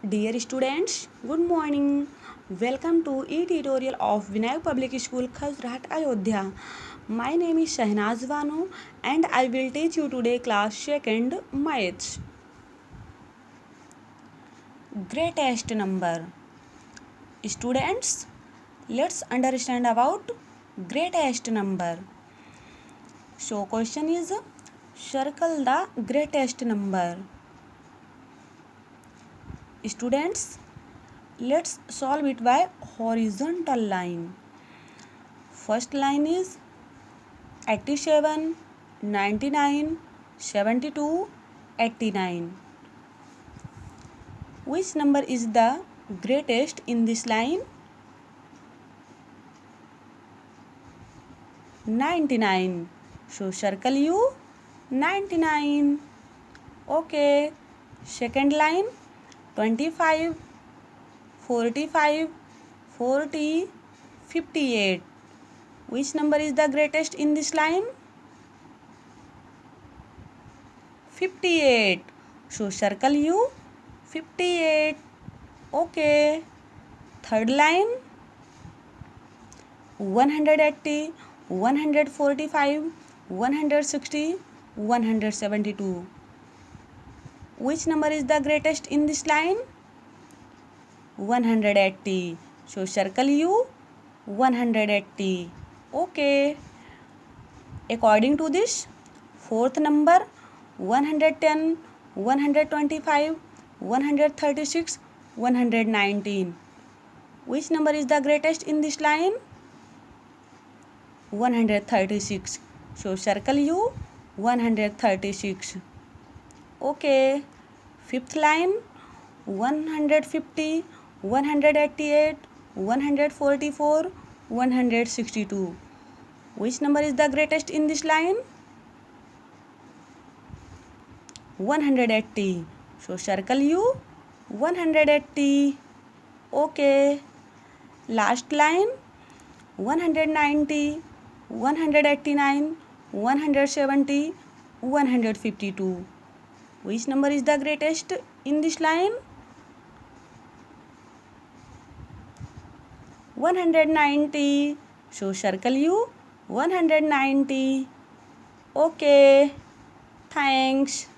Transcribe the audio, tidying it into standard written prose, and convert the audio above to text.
Dear students, good morning. Welcome to e-tutorial of Vinayak Public School, Khazrat, Ayodhya. My name is Shahnaz Banu and I will teach you today class 2nd Maths. Greatest number. Students, let's understand about greatest number. So question is, circle the greatest number. Students, let's solve it by horizontal line. First line is 87, 99, 72, 89. Which number is the greatest in this line? 99. So circle you 99. Okay. Second line 25, 45, 40, 58. Which number is the greatest in this line? 58. So circle you 58. Okay. Third line 180, 145, 160, 172. Which number is the greatest in this line? 180. So circle you 180. Okay. According to this, fourth number 110, 125, 136, 119. Which number is the greatest in this line? 136. So circle you 136. Okay. Fifth line 150, 188, 144, 162. Which number is the greatest in this line? 180. So circle you 180. Okay. Last line 190, 189, 170, 152. Which number is the greatest in this line? 190. So circle you 190. Okay. Thanks.